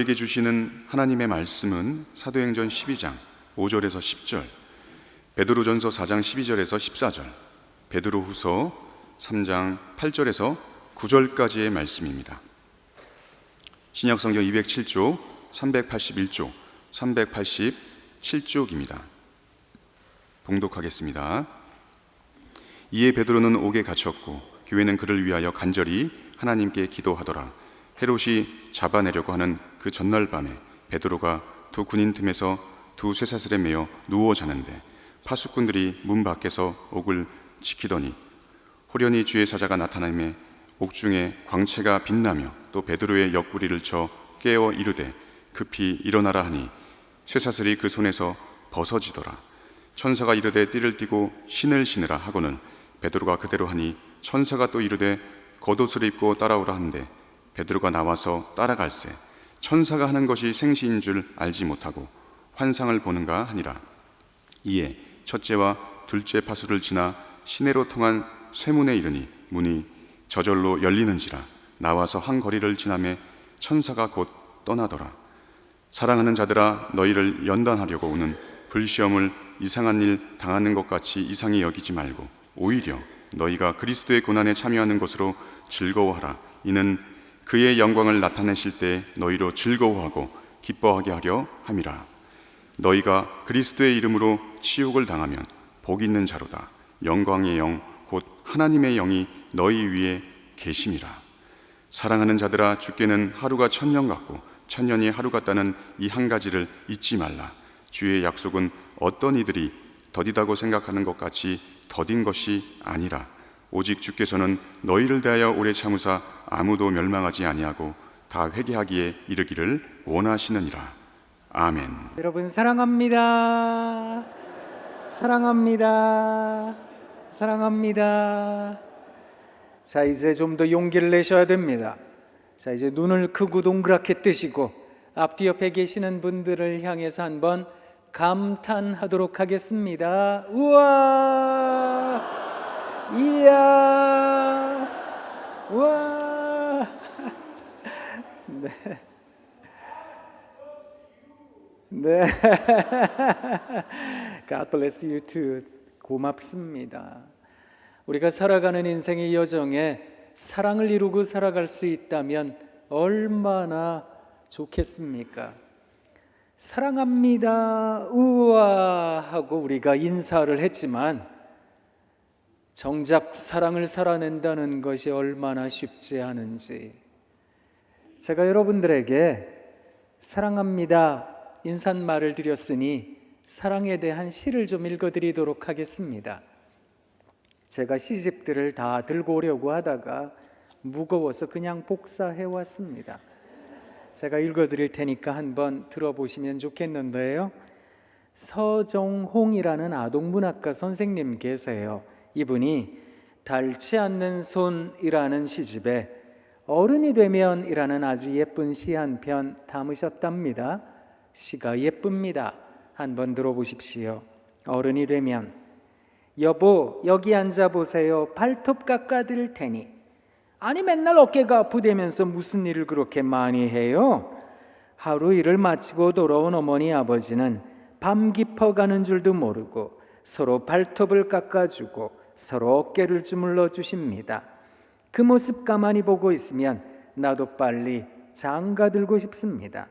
우리에게 주시는 하나님의 말씀은 사도행전 12장 5절에서 10절, 베드로전서 4장 12절에서 14절, 베드로후서 3장 8절에서 9절까지의 말씀입니다. 신약성경 207조, 381조, 387쪽입니다. 봉독하겠습니다. 이에 베드로는 옥에 갇혔고 교회는 그를 위하여 간절히 하나님께 기도하더라. 헤롯이 잡아내려고 하는 그 전날 밤에 베드로가 두 군인 틈에서 두 쇠사슬에 매여 누워 자는데 파수꾼들이 문 밖에서 옥을 지키더니 호련히 주의 사자가 나타나매 옥중에 광채가 빛나며 또 베드로의 옆구리를 쳐 깨어 이르되 급히 일어나라 하니 쇠사슬이 그 손에서 벗어지더라. 천사가 이르되 띠를 띠고 신을 신으라 하고는 베드로가 그대로 하니 천사가 또 이르되 겉옷을 입고 따라오라 하는데 베드로가 나와서 따라갈새 천사가 하는 것이 생시인 줄 알지 못하고 환상을 보는가 하니라. 이에 첫째와 둘째 파수를 지나 시내로 통한 쇠문에 이르니 문이 저절로 열리는지라. 나와서 한 거리를 지나매 천사가 곧 떠나더라. 사랑하는 자들아, 너희를 연단하려고 오는 불시험을 이상한 일 당하는 것 같이 이상히 여기지 말고 오히려 너희가 그리스도의 고난에 참여하는 것으로 즐거워하라. 이는 그의 영광을 나타내실 때 너희로 즐거워하고 기뻐하게 하려 함이라. 너희가 그리스도의 이름으로 치욕을 당하면 복 있는 자로다. 영광의 영 곧 하나님의 영이 너희 위에 계심이라. 사랑하는 자들아, 주께는 하루가 1000년 같고 1000년이 하루 같다는 이 한 가지를 잊지 말라. 주의 약속은 어떤 이들이 더디다고 생각하는 것 같이 더딘 것이 아니라 오직 주께서는 너희를 대하여 오래 참으사 아무도 멸망하지 아니하고 다 회개하기에 이르기를 원하시느니라. 아멘. 여러분 사랑합니다. 사랑합니다. 사랑합니다. 자, 이제 좀 더 용기를 내셔야 됩니다. 자, 이제 눈을 크고 동그랗게 뜨시고 앞뒤 옆에 계시는 분들을 향해서 한번 감탄하도록 하겠습니다. 우와! 이야! 우와! 네. 네. God bless you too. 고맙습니다. 우리가 살아가는 인생의 여정에 사랑을 이루고 살아갈 수 있다면 얼마나 좋겠습니까? 사랑합니다. 우와 하고 우리가 인사를 했지만 정작 사랑을 살아낸다는 것이 얼마나 쉽지 않은지, 제가 여러분들에게 사랑합니다 인사말을 드렸으니 사랑에 대한 시를 좀 읽어드리도록 하겠습니다. 제가 시집들을 다 들고 오려고 하다가 무거워서 그냥 복사해 왔습니다. 제가 읽어드릴 테니까 한번 들어보시면 좋겠는데요. 서정홍이라는 아동문학가 선생님 계세요. 이분이 닳지 않는 손이라는 시집에 어른이 되면 이라는 아주 예쁜 시 한 편 담으셨답니다. 시가 예쁩니다. 한번 들어보십시오. 어른이 되면 여보 여기 앉아보세요. 발톱 깎아드릴 테니. 아니 맨날 어깨가 아프다면서 무슨 일을 그렇게 많이 해요? 하루 일을 마치고 돌아온 어머니 아버지는 밤 깊어가는 줄도 모르고 서로 발톱을 깎아주고 서로 어깨를 주물러 주십니다. 그 모습 가만히 보고 있으면 나도 빨리 장가 들고 싶습니다.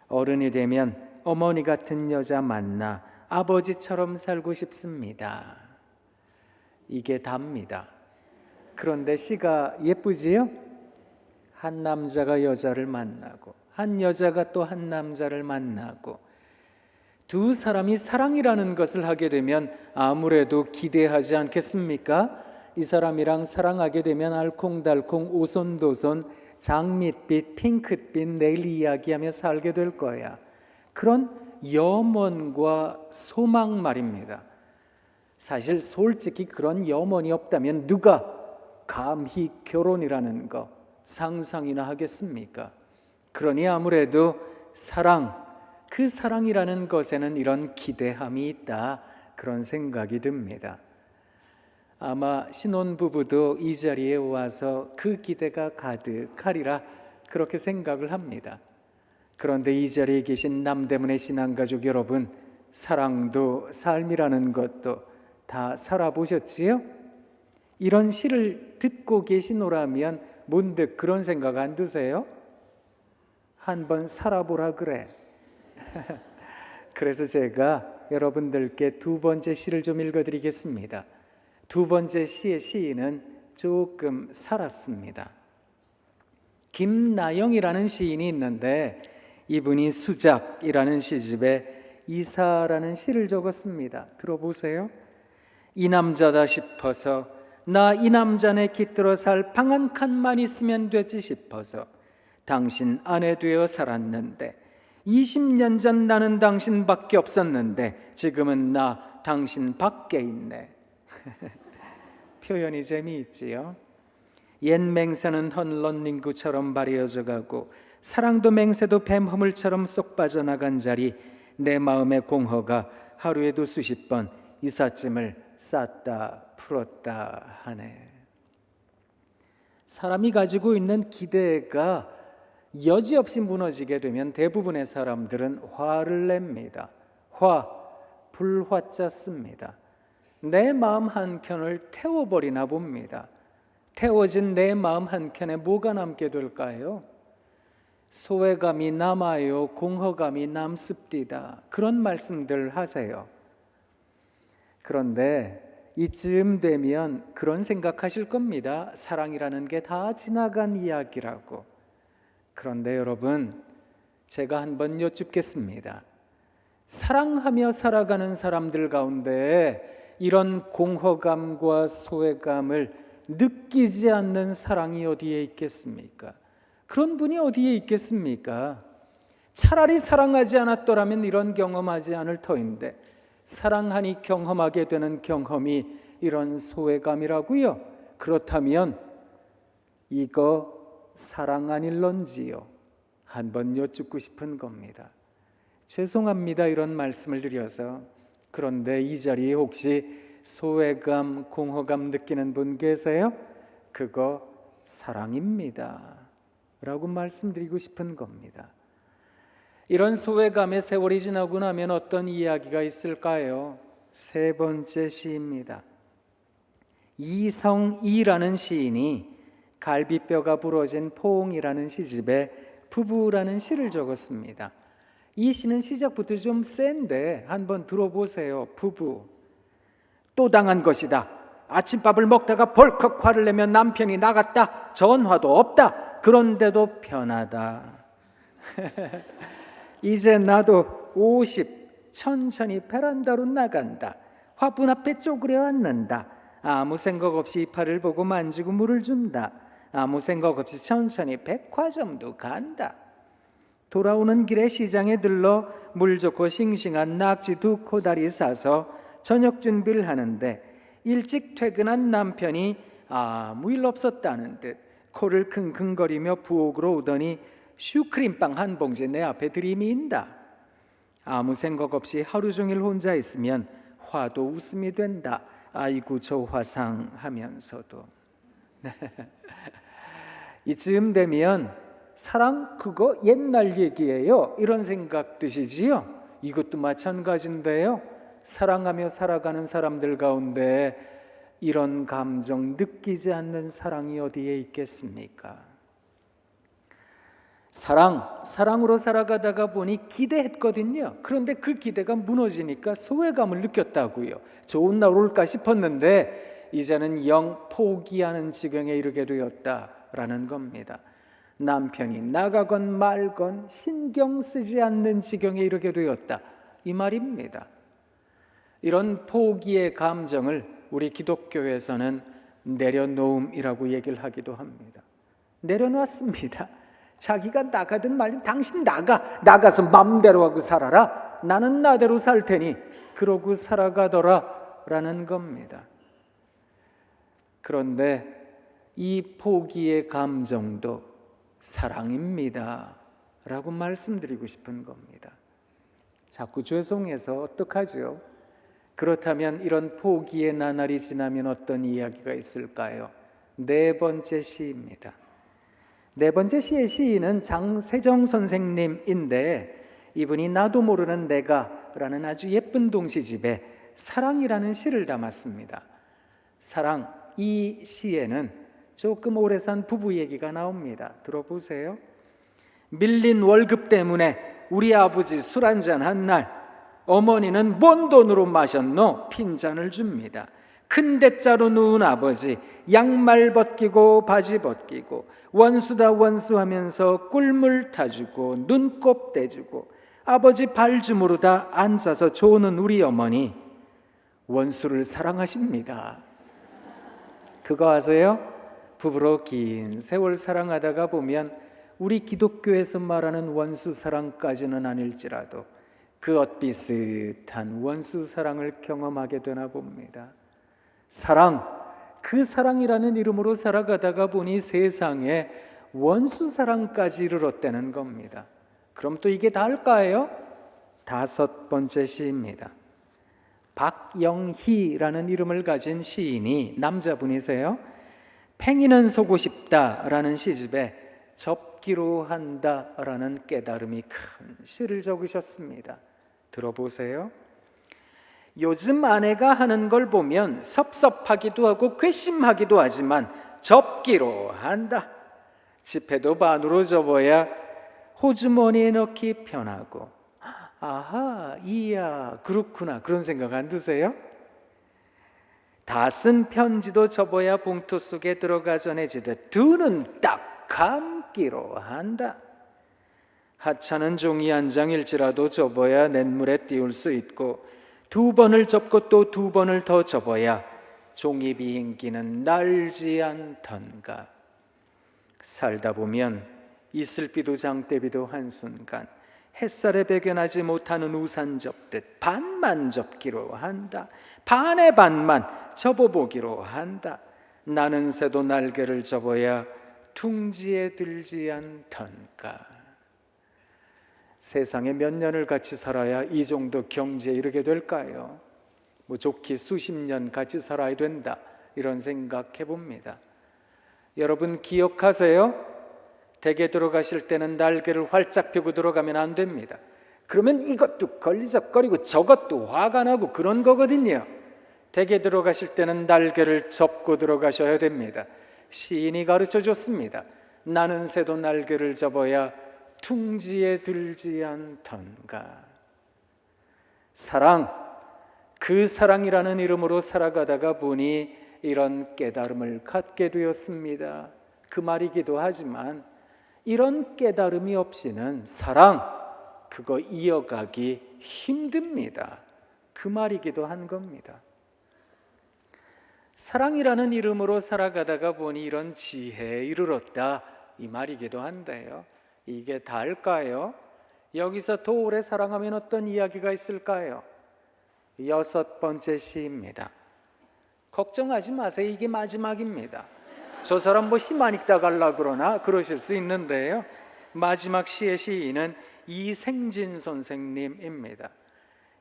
어른이 되면 어머니 같은 여자 만나 아버지처럼 살고 싶습니다. 이게 답니다. 그런데 시가 예쁘지요? 한 남자가 여자를 만나고 한 여자가 또 한 남자를 만나고 두 사람이 사랑이라는 것을 하게 되면 아무래도 기대하지 않겠습니까? 이 사람이랑 사랑하게 되면 알콩달콩 오손도손 장밋빛 핑크빛 내일 이야기하며 살게 될 거야. 그런 염원과 소망 말입니다. 사실 솔직히 그런 염원이 없다면 누가 감히 결혼이라는 거 상상이나 하겠습니까? 그러니 아무래도 사랑, 그 사랑이라는 것에는 이런 기대함이 있다, 그런 생각이 듭니다. 아마 신혼부부도 이 자리에 와서 그 기대가 가득하리라 그렇게 생각을 합니다. 그런데 이 자리에 계신 남대문의 신앙가족 여러분, 사랑도 삶이라는 것도 다 살아보셨지요? 이런 시를 듣고 계시노라면 문득 그런 생각 안 드세요? 한번 살아보라 그래. 그래서 제가 여러분들께 두 번째 시를 좀 읽어드리겠습니다. 두 번째 시의 시인은 조금 살았습니다. 김나영이라는 시인이 있는데 이분이 수작이라는 시집에 이사라는 시를 적었습니다. 들어보세요. 이 남자다 싶어서 나 이 남자네 깃들어 살 방 한 칸만 있으면 되지 싶어서 당신 아내 되어 살았는데 20년 전 나는 당신밖에 없었는데 지금은 나 당신 밖에 있네. 표현이 재미있지요. 옛 맹세는 헛런닝구처럼 바리어져 가고 사랑도 맹세도 뱀 허물처럼 쏙 빠져나간 자리 내 마음의 공허가 하루에도 수십 번 이삿짐을 쌌다 풀었다 하네. 사람이 가지고 있는 기대가 여지없이 무너지게 되면 대부분의 사람들은 화를 냅니다. 불화자 씁니다. 내 마음 한켠을 태워버리나 봅니다. 태워진 내 마음 한켠에 뭐가 남게 될까요? 소외감이 남아요. 공허감이 남습디다. 그런 말씀들 하세요. 그런데 이쯤 되면 그런 생각하실 겁니다. 사랑이라는 게 다 지나간 이야기라고. 그런데 여러분, 제가 한번 여쭙겠습니다. 사랑하며 살아가는 사람들 가운데 이런 공허감과 소외감을 느끼지 않는 사랑이 어디에 있겠습니까? 그런 분이 어디에 있겠습니까? 차라리 사랑하지 않았더라면 이런 경험하지 않을 터인데 사랑하니 경험하게 되는 경험이 이런 소외감이라고요? 그렇다면 이거 사랑 아닐런지요? 한번 여쭙고 싶은 겁니다. 죄송합니다, 이런 말씀을 드려서. 그런데 이 자리에 혹시 소외감, 공허감 느끼는 분 계세요? 그거 사랑입니다 라고 말씀드리고 싶은 겁니다. 이런 소외감의 세월이 지나고 나면 어떤 이야기가 있을까요? 세 번째 시입니다. 이성이라는 시인이 갈비뼈가 부러진 포옹이라는 시집에 부부라는 시를 적었습니다. 이 시는 시작부터 좀 센데 한번 들어보세요. 부부. 또 당한 것이다. 아침밥을 먹다가 벌컥 화를 내면 남편이 나갔다. 전화도 없다. 그런데도 편하다. 이제 나도 50 천천히 베란다로 나간다. 화분 앞에 쪼그려 앉는다. 아무 생각 없이 이파를 보고 만지고 물을 준다. 아무 생각 없이 천천히 백화점도 간다. 돌아오는 길에 시장에 들러 물 좋고 싱싱한 낙지 2코다리 사서 저녁 준비를 하는데 일찍 퇴근한 남편이 아무 일 없었다는 듯 코를 킁킁거리며 부엌으로 오더니 슈크림빵 한 봉지 내 앞에 들이민다. 아무 생각 없이 하루 종일 혼자 있으면 화도 웃음이 된다. 아이고 저 화상 하면서도. 이쯤 되면 사랑 그거 옛날 얘기예요 이런 생각 드시지요? 이것도 마찬가지인데요. 사랑하며 살아가는 사람들 가운데 이런 감정 느끼지 않는 사랑이 어디에 있겠습니까? 사랑으로 살아가다가 보니 기대했거든요. 그런데 그 기대가 무너지니까 소외감을 느꼈다고요. 좋은 날 올까 싶었는데 이제는 영 포기하는 지경에 이르게 되었다라는 겁니다. 남편이 나가건 말건 신경 쓰지 않는 지경에 이르게 되었다, 이 말입니다. 이런 포기의 감정을 우리 기독교에서는 내려놓음이라고 얘기를 하기도 합니다. 내려놨습니다. 자기가 나가든 말든 당신 나가서 맘대로 하고 살아라. 나는 나대로 살 테니 그러고 살아가더라 라는 겁니다. 그런데 이 포기의 감정도 사랑입니다 라고 말씀드리고 싶은 겁니다. 자꾸 죄송해서 어떡하죠? 그렇다면 이런 포기의 나날이 지나면 어떤 이야기가 있을까요? 네 번째 시입니다. 네 번째 시의 시인은 장세정 선생님인데 이분이 나도 모르는 내가라는 아주 예쁜 동시집에 사랑이라는 시를 담았습니다. 사랑, 이 시에는 조금 오래 산 부부 얘기가 나옵니다. 들어보세요. 밀린 월급 때문에 우리 아버지 술 한잔 한 날 어머니는 뭔 돈으로 마셨노? 핀잔을 줍니다. 큰 대자로 누운 아버지 양말 벗기고 바지 벗기고 원수다 원수하면서 꿀물 타주고 눈곱 떼주고 아버지 발주무로 다 앉아서 조는 우리 어머니 원수를 사랑하십니다. 그거 아세요? 부부로 긴 세월 사랑하다가 보면 우리 기독교에서 말하는 원수 사랑까지는 아닐지라도 그 엇비슷한 원수 사랑을 경험하게 되나 봅니다. 사랑, 그 사랑이라는 이름으로 살아가다가 보니 세상에 원수 사랑까지 이르렀다는 겁니다. 그럼 또 이게 다일까요? 다섯 번째 시입니다. 박영희라는 이름을 가진 시인이 남자분이세요. 팽이는 서고 싶다라는 시집에 접기로 한다라는 깨달음이 큰 시를 적으셨습니다. 들어보세요. 요즘 아내가 하는 걸 보면 섭섭하기도 하고 괘씸하기도 하지만 접기로 한다. 지폐도 반으로 접어야 호주머니에 넣기 편하고 아하, 이야, 그렇구나 그런 생각 안 드세요? 다 쓴 편지도 접어야 봉투 속에 들어가 전해지듯 두 눈 딱 감기로 한다. 하찮은 종이 한 장일지라도 접어야 냇물에 띄울 수 있고 두 번을 접고 또 두 번을 더 접어야 종이 비행기는 날지 않던가. 살다 보면 이슬비도 장대비도 한순간 햇살에 배겨나지 못하는 우산 접듯 반만 접기로 한다. 반의 반만 접어보기로 한다. 나는 새도 날개를 접어야 둥지에 들지 않던가. 세상에 몇 년을 같이 살아야 이 정도 경지에 이르게 될까요? 뭐 좋게 수십 년 같이 살아야 된다 이런 생각해 봅니다. 여러분 기억하세요? 댁에 들어가실 때는 날개를 활짝 펴고 들어가면 안 됩니다. 그러면 이것도 걸리적거리고 저것도 화가 나고 그런 거거든요. 댁에 들어가실 때는 날개를 접고 들어가셔야 됩니다. 시인이 가르쳐 줬습니다. 나는 새도 날개를 접어야 둥지에 들지 않던가. 사랑, 그 사랑이라는 이름으로 살아가다가 보니 이런 깨달음을 갖게 되었습니다. 그 말이기도 하지만 이런 깨달음이 없이는 사랑, 그거 이어가기 힘듭니다. 그 말이기도 한 겁니다. 사랑이라는 이름으로 살아가다가 보니 이런 지혜에 이르렀다 이 말이기도 한데요. 이게 다일까요? 여기서 더 오래 사랑하면 어떤 이야기가 있을까요? 여섯 번째 시입니다. 걱정하지 마세요. 이게 마지막입니다. 저 사람 뭐 시만 읽다 갈라 그러나 그러실 수 있는데요. 마지막 시의 시인은 이생진 선생님입니다.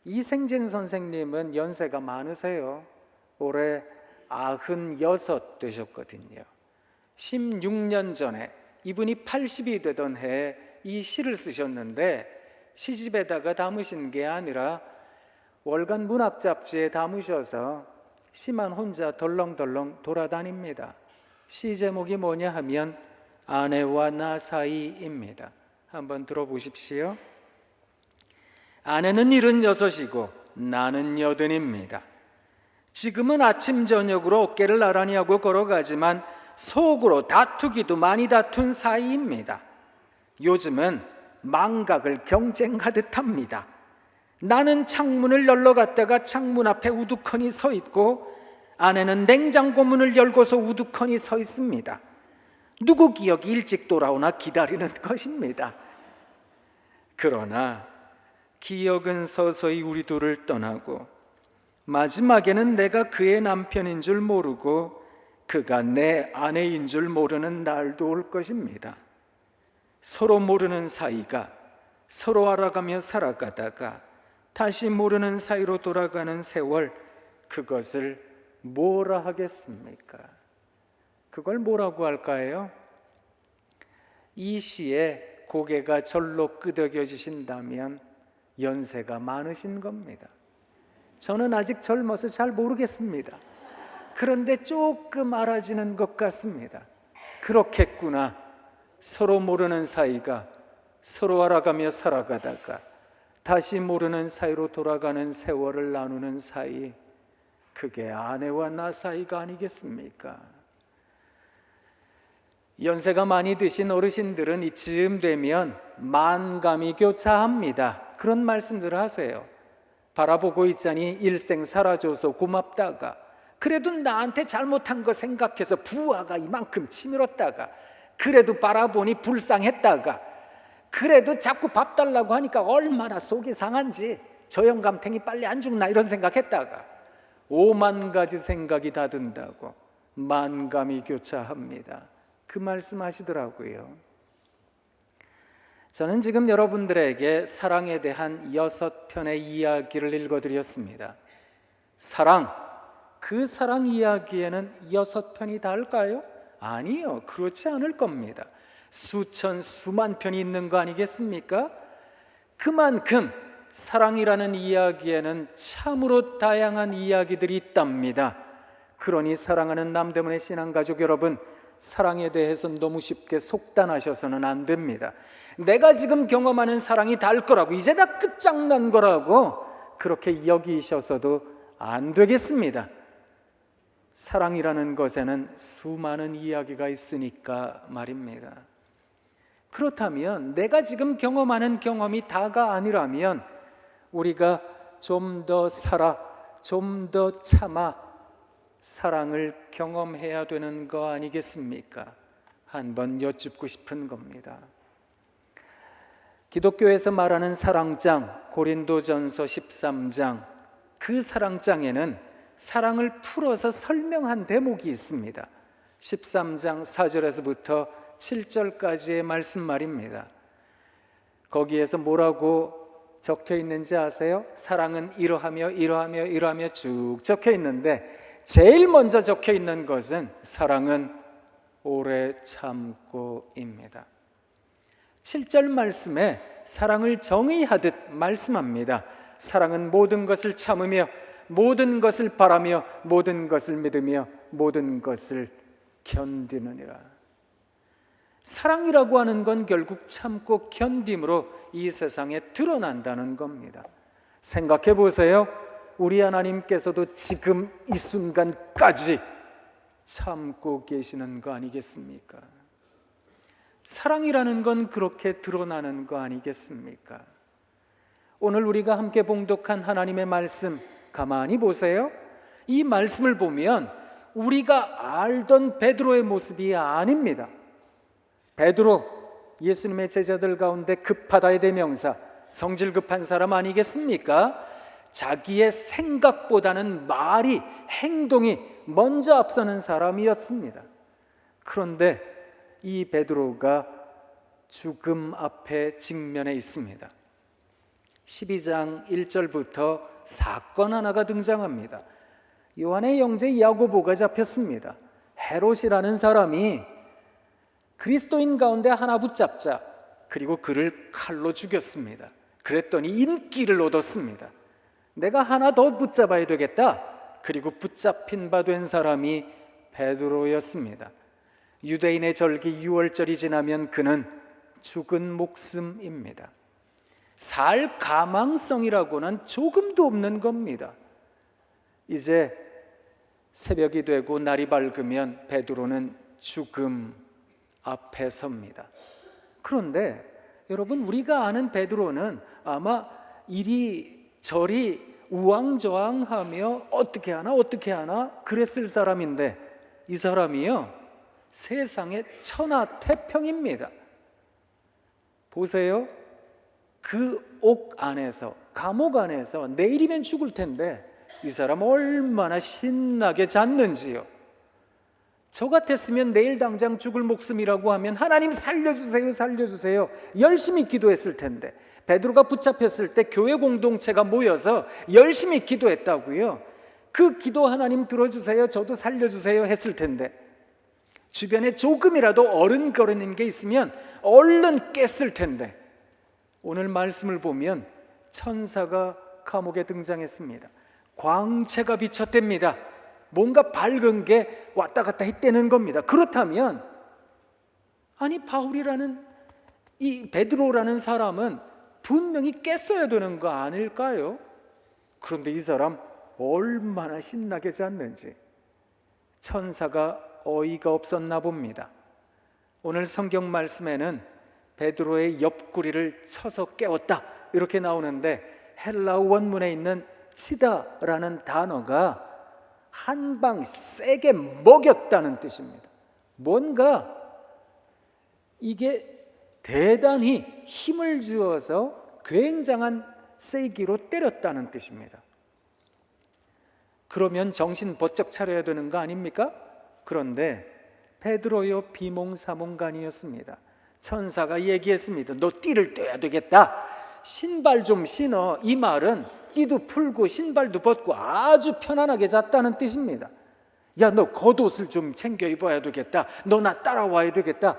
이생진 선생님은 연세가 많으세요. 올해 96 되셨거든요. 16년 전에 이분이 80이 되던 해에 이 시를 쓰셨는데 시집에다가 담으신 게 아니라 월간 문학 잡지에 담으셔서 시만 혼자 덜렁덜렁 돌아다닙니다. 시 제목이 뭐냐 하면 아내와 나 사이입니다. 한번 들어보십시오. 아내는 76이고 나는 80입니다. 지금은 아침 저녁으로 어깨를 나란히 하고 걸어가지만 속으로 다투기도 많이 다툰 사이입니다. 요즘은 망각을 경쟁하듯 합니다. 나는 창문을 열러 갔다가 창문 앞에 우두커니 서 있고 아내는 냉장고 문을 열고서 우두커니 서 있습니다. 누구 기억이 일찍 돌아오나 기다리는 것입니다. 그러나 기억은 서서히 우리 둘을 떠나고 마지막에는 내가 그의 남편인 줄 모르고 그가 내 아내인 줄 모르는 날도 올 것입니다. 서로 모르는 사이가 서로 알아가며 살아가다가 다시 모르는 사이로 돌아가는 세월, 그것을 뭐라 하겠습니까? 그걸 뭐라고 할까요? 이 시에 고개가 절로 끄덕여지신다면 연세가 많으신 겁니다. 저는 아직 젊어서 잘 모르겠습니다. 그런데 조금 알아지는 것 같습니다. 그렇겠구나. 서로 모르는 사이가 서로 알아가며 살아가다가 다시 모르는 사이로 돌아가는 세월을 나누는 사이, 그게 아내와 나 사이가 아니겠습니까? 연세가 많이 드신 어르신들은 이쯤 되면 만감이 교차합니다. 그런 말씀들을 하세요. 바라보고 있자니 일생 살아줘서 고맙다가, 그래도 나한테 잘못한 거 생각해서 부하가 이만큼 치밀었다가, 그래도 바라보니 불쌍했다가, 그래도 자꾸 밥 달라고 하니까 얼마나 속이 상한지 저 영감탱이 빨리 안 죽나 이런 생각했다가 5만 가지 생각이 다 든다고 만감이 교차합니다. 그 말씀하시더라고요. 저는 지금 여러분들에게 사랑에 대한 6편의 이야기를 읽어드렸습니다. 사랑, 그 사랑 이야기에는 6편이 닿을까요? 아니요, 그렇지 않을 겁니다. 수천, 수만 편이 있는 거 아니겠습니까? 그만큼 사랑이라는 이야기에는 참으로 다양한 이야기들이 있답니다. 그러니 사랑하는 남대문의 신앙가족 여러분, 사랑에 대해서는 너무 쉽게 속단하셔서는 안 됩니다. 내가 지금 경험하는 사랑이 달 거라고, 이제 다 끝장난 거라고 그렇게 여기셔서도 안 되겠습니다. 사랑이라는 것에는 수많은 이야기가 있으니까 말입니다. 그렇다면 내가 지금 경험하는 경험이 다가 아니라면 우리가 좀 더 살아, 좀 더 참아 사랑을 경험해야 되는 거 아니겠습니까? 한번 여쭙고 싶은 겁니다. 기독교에서 말하는 사랑장, 고린도전서 13장, 그 사랑장에는 사랑을 풀어서 설명한 대목이 있습니다. 13장 4절에서부터 7절까지의 말씀 말입니다. 거기에서 뭐라고 적혀 있는지 아세요? 사랑은 이러하며 이러하며 이러하며 쭉 적혀 있는데 제일 먼저 적혀 있는 것은 사랑은 오래 참고입니다. 7절 말씀에 사랑을 정의하듯 말씀합니다. 사랑은 모든 것을 참으며 모든 것을 바라며 모든 것을 믿으며 모든 것을 견디느니라. 사랑이라고 하는 건 결국 참고 견딤으로 이 세상에 드러난다는 겁니다. 생각해 보세요. 우리 하나님께서도 지금 이 순간까지 참고 계시는 거 아니겠습니까? 사랑이라는 건 그렇게 드러나는 거 아니겠습니까? 오늘 우리가 함께 봉독한 하나님의 말씀 가만히 보세요. 이 말씀을 보면 우리가 알던 베드로의 모습이 아닙니다. 베드로, 예수님의 제자들 가운데 급하다의 대명사, 성질 급한 사람 아니겠습니까? 자기의 생각보다는 말이, 행동이 먼저 앞서는 사람이었습니다. 그런데 이 베드로가 죽음 앞에 직면해 있습니다. 12장 1절부터 사건 하나가 등장합니다. 요한의 형제 야고보가 잡혔습니다. 헤롯이라는 사람이 그리스도인 가운데 하나 붙잡자, 그리고 그를 칼로 죽였습니다. 그랬더니 인기를 얻었습니다. 내가 하나 더 붙잡아야 되겠다. 그리고 붙잡힌 바 된 사람이 베드로였습니다. 유대인의 절기 6월절이 지나면 그는 죽은 목숨입니다. 살 가망성이라고는 조금도 없는 겁니다. 이제 새벽이 되고 날이 밝으면 베드로는 죽음 앞에 섭니다. 그런데 여러분, 우리가 아는 베드로는 아마 이리저리 우왕좌왕하며 어떻게 하나 그랬을 사람인데, 이 사람이요 세상의 천하태평입니다. 보세요. 그 옥 안에서, 감옥 안에서 내일이면 죽을 텐데 이 사람 얼마나 신나게 잤는지요. 저 같았으면 내일 당장 죽을 목숨이라고 하면 하나님 살려주세요, 살려주세요 열심히 기도했을 텐데, 베드로가 붙잡혔을 때 교회 공동체가 모여서 열심히 기도했다고요. 그 기도 하나님 들어주세요, 저도 살려주세요 했을 텐데, 주변에 조금이라도 어른거리는 게 있으면 얼른 깼을 텐데, 오늘 말씀을 보면 천사가 감옥에 등장했습니다. 광채가 비쳤답니다. 뭔가 밝은 게 왔다 갔다 했다는 겁니다. 그렇다면 아니 바울이라는 이 베드로라는 사람은 분명히 깼어야 되는 거 아닐까요? 그런데 이 사람 얼마나 신나게 잤는지 천사가 어이가 없었나 봅니다. 오늘 성경 말씀에는 베드로의 옆구리를 쳐서 깨웠다 이렇게 나오는데, 헬라어 원문에 있는 치다라는 단어가 한 방 세게 먹였다는 뜻입니다. 뭔가 이게 대단히 힘을 주어서 굉장한 세기로 때렸다는 뜻입니다. 그러면 정신 번쩍 차려야 되는 거 아닙니까? 그런데 베드로요 비몽사몽간이었습니다. 천사가 얘기했습니다. 너 띠를 떼야 되겠다. 신발 좀 신어. 이 말은 띠도 풀고 신발도 벗고 아주 편안하게 잤다는 뜻입니다. 야, 너 겉옷을 좀 챙겨 입어야 되겠다. 너 나 따라와야 되겠다.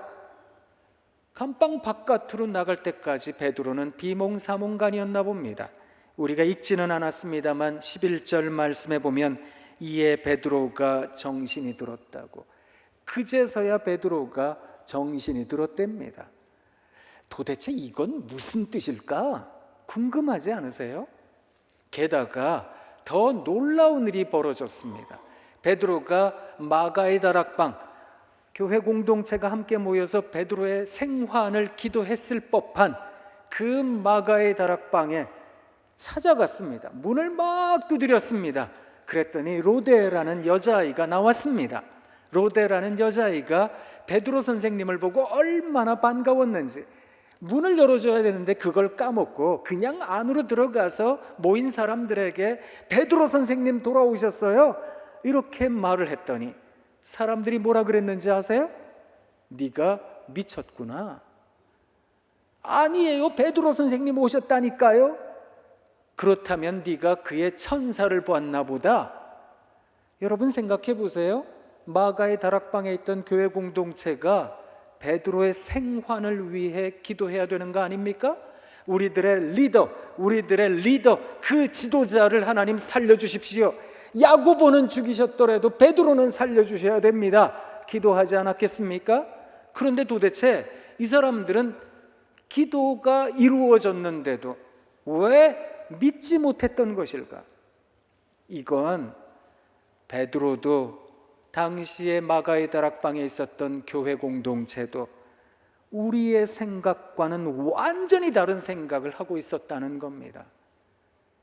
감방 바깥으로 나갈 때까지 베드로는 비몽사몽간이었나 봅니다. 우리가 읽지는 않았습니다만 11절 말씀에 보면 이에 베드로가 정신이 들었다고, 그제서야 베드로가 정신이 들었답니다. 도대체 이건 무슨 뜻일까? 궁금하지 않으세요? 게다가 더 놀라운 일이 벌어졌습니다. 베드로가 마가의 다락방, 교회 공동체가 함께 모여서 베드로의 생환을 기도했을 법한 그 마가의 다락방에 찾아갔습니다. 문을 막 두드렸습니다. 그랬더니 로데라는 여자아이가 나왔습니다. 로데라는 여자아이가 베드로 선생님을 보고 얼마나 반가웠는지, 문을 열어줘야 되는데 그걸 까먹고 그냥 안으로 들어가서 모인 사람들에게 베드로 선생님 돌아오셨어요? 이렇게 말을 했더니 사람들이 뭐라 그랬는지 아세요? 네가 미쳤구나. 아니에요, 베드로 선생님 오셨다니까요. 그렇다면 네가 그의 천사를 보았나 보다. 여러분 생각해 보세요. 마가의 다락방에 있던 교회 공동체가 베드로의 생환을 위해 기도해야 되는 거 아닙니까? 우리들의 리더, 그 지도자를 하나님 살려주십시오. 야고보는 죽이셨더라도 베드로는 살려주셔야 됩니다. 기도하지 않았겠습니까? 그런데 도대체 이 사람들은 기도가 이루어졌는데도 왜 믿지 못했던 것일까? 이건 베드로도 당시에 마가의 다락방에 있었던 교회 공동체도 우리의 생각과는 완전히 다른 생각을 하고 있었다는 겁니다.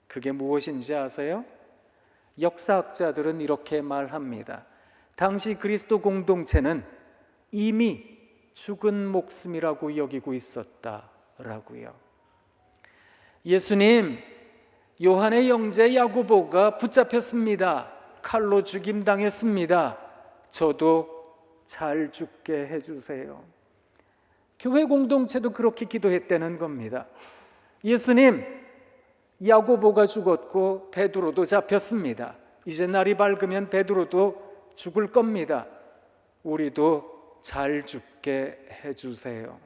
그게 무엇인지 아세요? 역사학자들은 이렇게 말합니다. 당시 그리스도 공동체는 이미 죽은 목숨이라고 여기고 있었다라고요. 예수님, 요한의 형제 야고보가 붙잡혔습니다. 칼로 죽임당했습니다. 저도 잘 죽게 해주세요. 교회 공동체도 그렇게 기도했다는 겁니다. 예수님, 야고보가 죽었고 베드로도 잡혔습니다. 이제 날이 밝으면 베드로도 죽을 겁니다. 우리도 잘 죽게 해주세요.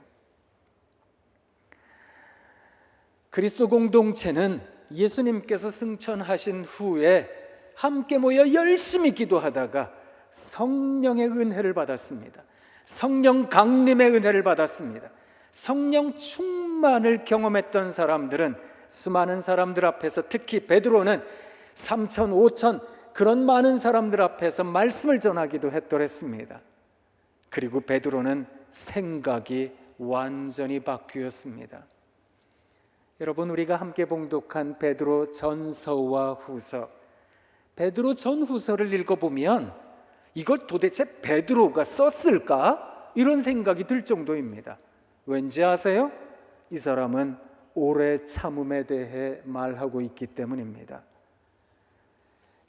그리스도 공동체는 예수님께서 승천하신 후에 함께 모여 열심히 기도하다가 성령의 은혜를 받았습니다. 성령 강림의 은혜를 받았습니다. 성령 충만을 경험했던 사람들은 수많은 사람들 앞에서, 특히 베드로는 3천, 5천 그런 많은 사람들 앞에서 말씀을 전하기도 했더랬습니다. 그리고 베드로는 생각이 완전히 바뀌었습니다. 여러분, 우리가 함께 봉독한 베드로 전서와 후서, 베드로 전후서를 읽어보면 이걸 도대체 베드로가 썼을까? 이런 생각이 들 정도입니다. 왠지 아세요? 이 사람은 오래 참음에 대해 말하고 있기 때문입니다.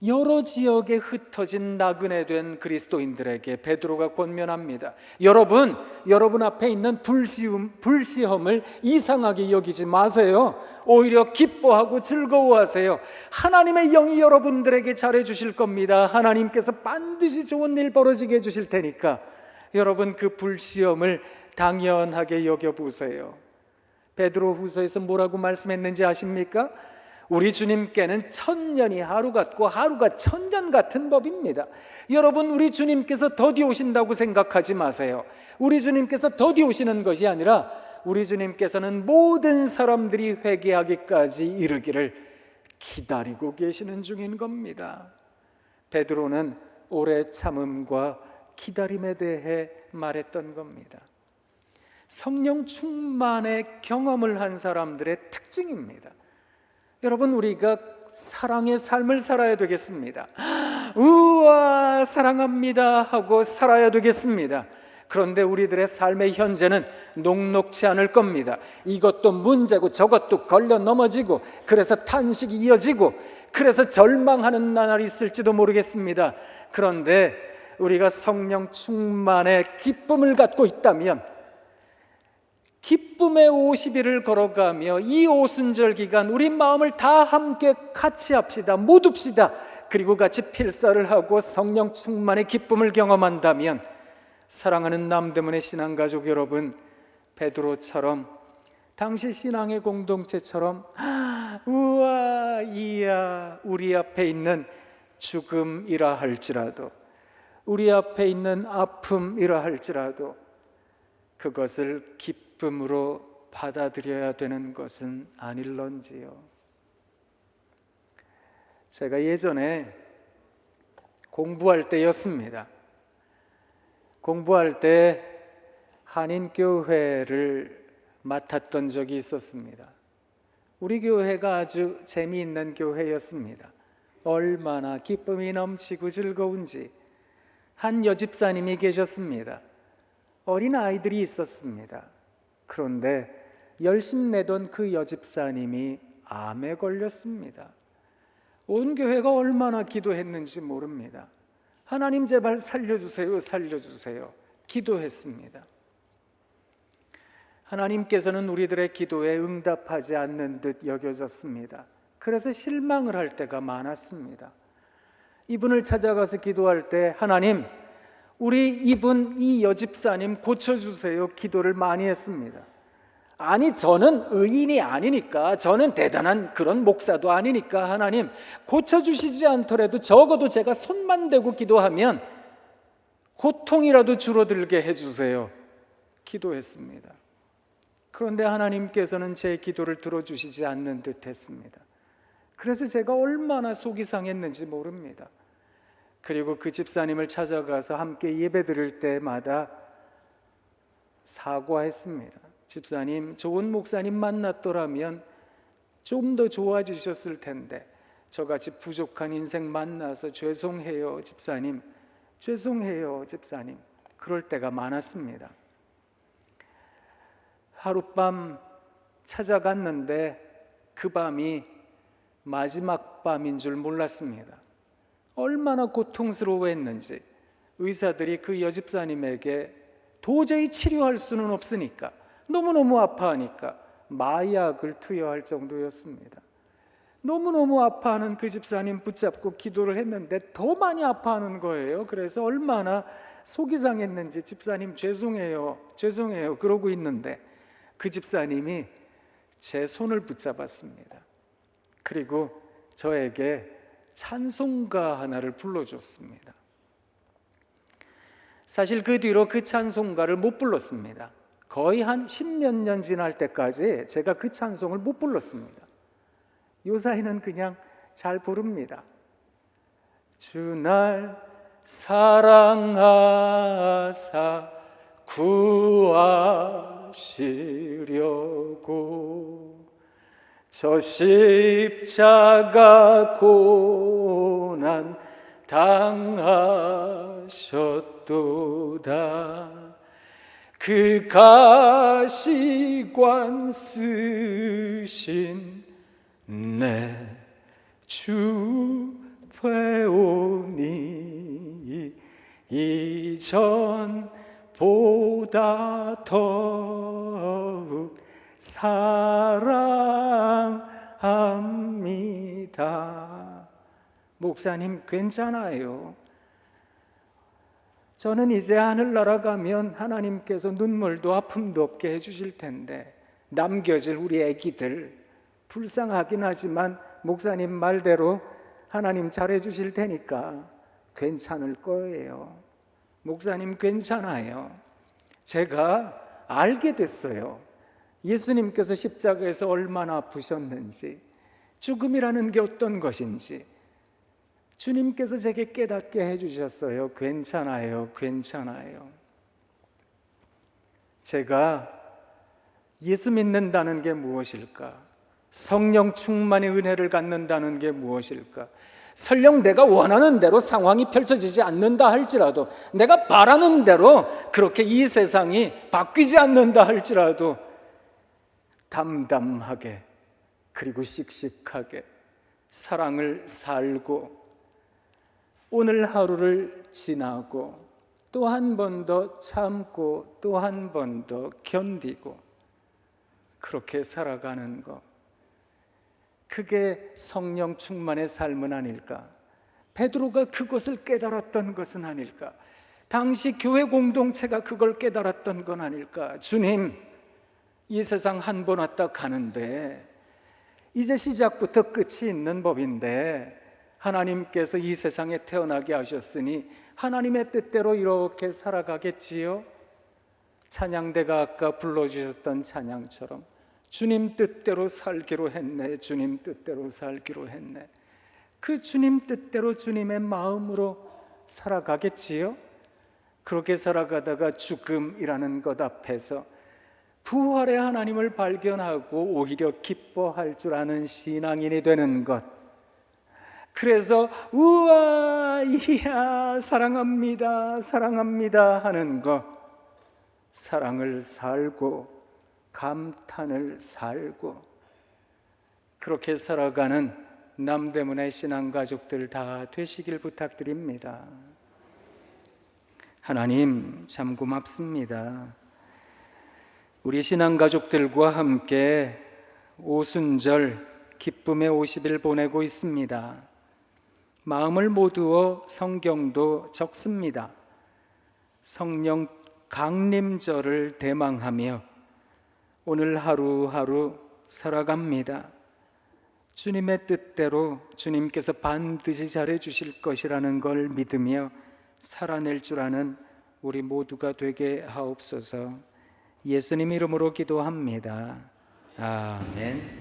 여러 지역에 흩어진 나그네 된 그리스도인들에게 베드로가 권면합니다. 여러분 앞에 있는 불시험을 이상하게 여기지 마세요. 오히려 기뻐하고 즐거워하세요. 하나님의 영이 여러분들에게 잘해 주실 겁니다. 하나님께서 반드시 좋은 일 벌어지게 해 주실 테니까 여러분, 그 불시험을 당연하게 여겨보세요. 베드로후서에서 뭐라고 말씀했는지 아십니까? 우리 주님께는 천년이 하루 같고 하루가 천년 같은 법입니다. 여러분, 우리 주님께서 더디 오신다고 생각하지 마세요. 우리 주님께서 더디 오시는 것이 아니라 우리 주님께서는 모든 사람들이 회개하기까지 이르기를 기다리고 계시는 중인 겁니다. 베드로는 오래 참음과 기다림에 대해 말했던 겁니다. 성령 충만의 경험을 한 사람들의 특징입니다. 여러분, 우리가 사랑의 삶을 살아야 되겠습니다. 우와, 사랑합니다 하고 살아야 되겠습니다. 그런데 우리들의 삶의 현재는 녹록치 않을 겁니다. 이것도 문제고 저것도 걸려 넘어지고, 그래서 탄식이 이어지고, 그래서 절망하는 날이 있을지도 모르겠습니다. 그런데 우리가 성령 충만의 기쁨을 갖고 있다면, 기쁨의 50일을 걸어가며 이 오순절 기간 우리 마음을 다 함께 같이 합시다. 못 웁시다. 그리고 같이 필사를 하고 성령 충만의 기쁨을 경험한다면, 사랑하는 남대문의 신앙가족 여러분, 베드로처럼 당시 신앙의 공동체처럼 우와, 이야, 우리 앞에 있는 죽음이라 할지라도, 우리 앞에 있는 아픔이라 할지라도 그것을 기쁨으로 받아들여야 되는 것은 아닐런지요. 제가 예전에 공부할 때였습니다. 공부할 때 한인교회를 맡았던 적이 있었습니다. 우리 교회가 아주 재미있는 교회였습니다. 얼마나 기쁨이 넘치고 즐거운지. 한 여집사님이 계셨습니다. 어린 아이들이 있었습니다. 그런데 열심내던 그 여집사님이 암에 걸렸습니다. 온 교회가 얼마나 기도했는지 모릅니다. 하나님, 제발 살려주세요, 살려주세요 기도했습니다. 하나님께서는 우리들의 기도에 응답하지 않는 듯 여겨졌습니다. 그래서 실망을 할 때가 많았습니다. 이분을 찾아가서 기도할 때, 하나님, 우리 이분, 이 여집사님 고쳐주세요 기도를 많이 했습니다. 아니, 저는 의인이 아니니까, 저는 대단한 그런 목사도 아니니까 하나님, 고쳐주시지 않더라도 적어도 제가 손만 대고 기도하면 고통이라도 줄어들게 해주세요 기도했습니다. 그런데 하나님께서는 제 기도를 들어주시지 않는 듯 했습니다. 그래서 제가 얼마나 속이 상했는지 모릅니다. 그리고 그 집사님을 찾아가서 함께 예배 드릴 때마다 사과했습니다. 집사님, 좋은 목사님 만났더라면 좀 더 좋아지셨을 텐데, 저같이 부족한 인생 만나서 죄송해요 집사님, 죄송해요 집사님, 그럴 때가 많았습니다. 하룻밤 찾아갔는데 그 밤이 마지막 밤인 줄 몰랐습니다. 얼마나 고통스러워했는지. 의사들이 그 여집사님에게 도저히 치료할 수는 없으니까, 너무너무 아파하니까 마약을 투여할 정도였습니다. 너무너무 아파하는 그 집사님 붙잡고 기도를 했는데 더 많이 아파하는 거예요. 그래서 얼마나 속이 상했는지, 집사님 죄송해요, 죄송해요 그러고 있는데 그 집사님이 제 손을 붙잡았습니다. 그리고 저에게 찬송가 하나를 불러줬습니다. 사실 그 뒤로 그 찬송가를 못 불렀습니다. 거의 한 10몇 년 지날 때까지 제가 그 찬송을 못 불렀습니다. 요사이는 그냥 잘 부릅니다. 주 날 사랑하사 구하시려고 저 십자가 고난 당하셨도다. 그 가시관 쓰신 내 주 배우니 이전보다 더욱 사랑합니다. 목사님 괜찮아요. 저는 이제 하늘나라 가면 하나님께서 눈물도 아픔도 없게 해주실 텐데 남겨질 우리 아기들 불쌍하긴 하지만 목사님 말대로 하나님 잘해주실 테니까 괜찮을 거예요. 목사님 괜찮아요. 제가 알게 됐어요. 예수님께서 십자가에서 얼마나 아프셨는지, 죽음이라는 게 어떤 것인지 주님께서 제게 깨닫게 해주셨어요. 괜찮아요. 괜찮아요. 제가 예수 믿는다는 게 무엇일까? 성령 충만의 은혜를 갖는다는 게 무엇일까? 설령 내가 원하는 대로 상황이 펼쳐지지 않는다 할지라도, 내가 바라는 대로 그렇게 이 세상이 바뀌지 않는다 할지라도 담담하게 그리고 씩씩하게 사랑을 살고 오늘 하루를 지나고 또 한 번 더 참고 또 한 번 더 견디고 그렇게 살아가는 것, 그게 성령 충만의 삶은 아닐까? 베드로가 그것을 깨달았던 것은 아닐까? 당시 교회 공동체가 그걸 깨달았던 건 아닐까? 주님, 이 세상 한 번 왔다 가는데 이제 시작부터 끝이 있는 법인데 하나님께서 이 세상에 태어나게 하셨으니 하나님의 뜻대로 이렇게 살아가겠지요? 찬양대가 아까 불러주셨던 찬양처럼 주님 뜻대로 살기로 했네, 주님 뜻대로 살기로 했네. 그 주님 뜻대로 주님의 마음으로 살아가겠지요? 그렇게 살아가다가 죽음이라는 것 앞에서 부활의 하나님을 발견하고 오히려 기뻐할 줄 아는 신앙인이 되는 것, 그래서 우와 이야 사랑합니다 사랑합니다 하는 것, 사랑을 살고 감탄을 살고 그렇게 살아가는 남대문의 신앙가족들 다 되시길 부탁드립니다. 하나님 참 고맙습니다. 우리 신앙가족들과 함께 오순절 기쁨의 50일 보내고 있습니다. 마음을 모두어 성경도 적습니다. 성령 강림절을 대망하며 오늘 하루하루 살아갑니다. 주님의 뜻대로 주님께서 반드시 잘해 주실 것이라는 걸 믿으며 살아낼 줄 아는 우리 모두가 되게 하옵소서. 예수님 이름으로 기도합니다. 아멘.